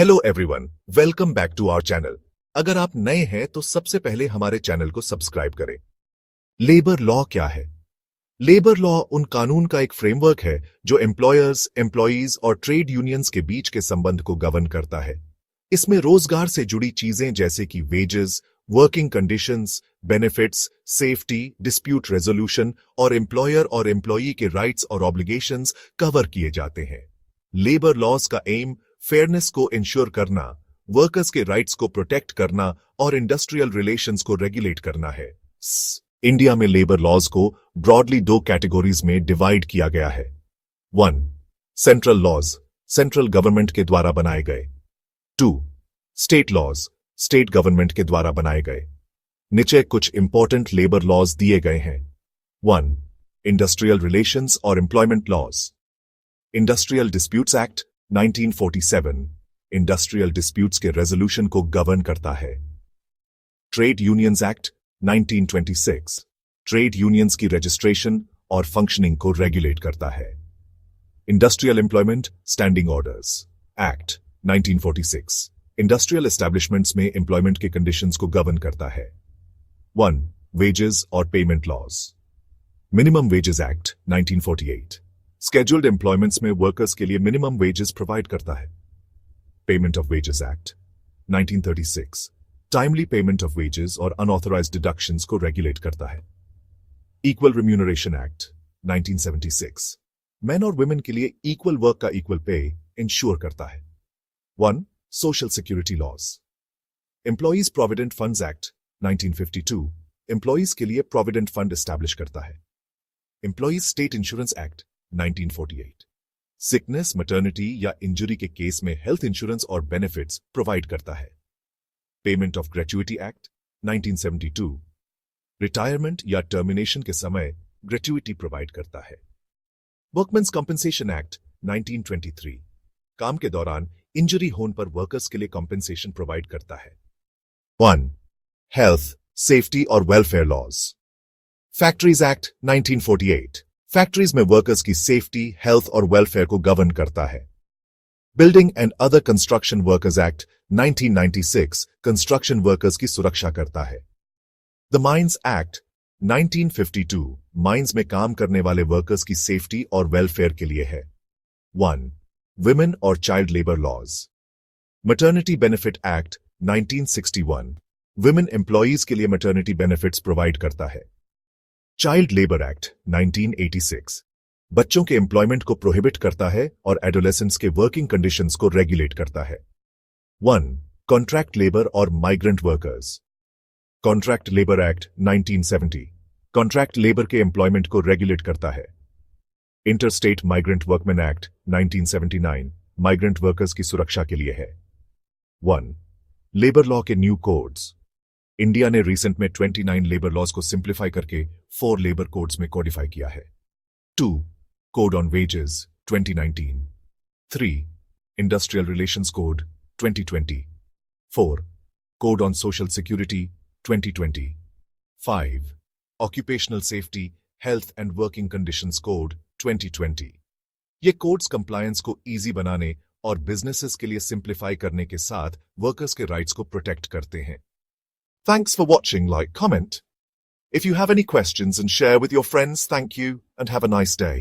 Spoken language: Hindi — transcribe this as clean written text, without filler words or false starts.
Hello everyone, welcome back to our channel. अगर आप नए हैं तो सबसे पहले हमारे चैनल को सब्सक्राइब करें। लेबर लॉ क्या है? लेबर लॉ उन कानून का एक फ्रेमवर्क है जो एम्प्लॉयर्स, एम्प्लॉयज और ट्रेड यूनियंस के बीच के संबंध को गवर्न करता है। इसमें रोजगार से जुड़ी चीजें जैसे कि wages, working conditions, benefits, safety, dispute resolution और एम्प्लॉयर और एम्प्लॉई के राइट्स और ऑब्लिगेशंस कवर किए जाते हैं। लेबर लॉज का एम फेयरनेस को इंश्योर करना, वर्कर्स के राइट्स को प्रोटेक्ट करना और इंडस्ट्रियल रिलेशंस को रेगुलेट करना है। इंडिया में लेबर लॉज को ब्रॉडली दो कैटेगरीज में डिवाइड किया गया है। 1. सेंट्रल लॉज, सेंट्रल गवर्नमेंट के द्वारा बनाए गए। 2. स्टेट लॉज, स्टेट गवर्नमेंट के द्वारा बनाए गए। नीचे कुछ इंपॉर्टेंट लेबर लॉज दिए गए हैं। 1. इंडस्ट्रियल रिलेशंस और employment laws. Industrial disputes act 1947 industrial disputes के रेजोल्यूशन को गवर्न करता है। Trade unions act 1926 trade unions की रजिस्ट्रेशन और फंक्शनिंग को रेगुलेट करता है। Industrial employment standing orders act 1946 industrial establishments में एम्प्लॉयमेंट के कंडीशंस को गवर्न करता है। 1. वेजेस और payment laws. Minimum wages act 1948 scheduled employments में वर्कर्स के लिए मिनिमम वेजेस प्रोवाइड करता है। Payment of wages act 1936 timely payment of wages और अनऑथराइज्ड डिडक्शंस को रेगुलेट करता है। इक्वल रिम्यूनरेशन एक्ट 1976 मेन और वुमेन के लिए इक्वल वर्क का इक्वल पे इंश्योर करता है। 1. Social security laws. Employees provident funds act 1952 employees के लिए प्रोविडेंट फंड एस्टैब्लिश करता है। Employees state insurance act 1948 sickness, maternity या इंजरी के केस में हेल्थ इंश्योरेंस और बेनिफिट्स प्रोवाइड करता है। पेमेंट ऑफ ग्रेच्युइटी एक्ट 1972 रिटायरमेंट या टर्मिनेशन के समय ग्रेच्युइटी प्रोवाइड करता है। वर्कमेंस कॉम्पेंसेशन एक्ट 1923 काम के दौरान इंजरी होने पर वर्कर्स के लिए कॉम्पेंसेशन प्रोवाइड करता है। 1. हेल्थ, सेफ्टी और welfare laws. Factories act 1948 factories में वर्कर्स की सेफ्टी, हेल्थ और वेलफेयर को गवर्न करता है। Building and other construction workers act 1996 construction workers की सुरक्षा करता है। द माइंस एक्ट 1952 माइंस में काम करने वाले वर्कर्स की सेफ्टी और वेलफेयर के लिए है। 1. विमेन और child labour laws. Maternity benefit act 1961 women employees के लिए मैटरनिटी बेनिफिट्स प्रोवाइड करता है। चाइल्ड लेबर एक्ट 1986 बच्चों के एम्प्लॉयमेंट को प्रोहिबिट करता है और एडोलेसेंट्स के वर्किंग कंडीशंस को रेगुलेट करता है। 1. कॉन्ट्रैक्ट लेबर और migrant workers. Contract labour act 1970 contract labour के एम्प्लॉयमेंट को रेगुलेट करता है। Interstate migrant workman act 1979 migrant workers की सुरक्षा के लिए है। 1. लेबर लॉ के न्यू कोड्स। इंडिया ने रिसेंट में 29 लेबर लॉज को सिंप्लीफाई करके 4 लेबर कोड्स में कोडिफाई किया है। 2. Code on wages 2019 3. Industrial relations code 2020 4. Code on social security 2020 5. Occupational safety, health and working conditions code 2020। ये कोड्स कंप्लायंस को इजी बनाने और बिजनेसेस के लिए सिंप्लीफाई करने के साथ वर्कर्स के राइट्स को प्रोटेक्ट करते हैं। Thanks for watching. Like, comment if you have any questions and share with your friends. Thank you and have a nice day.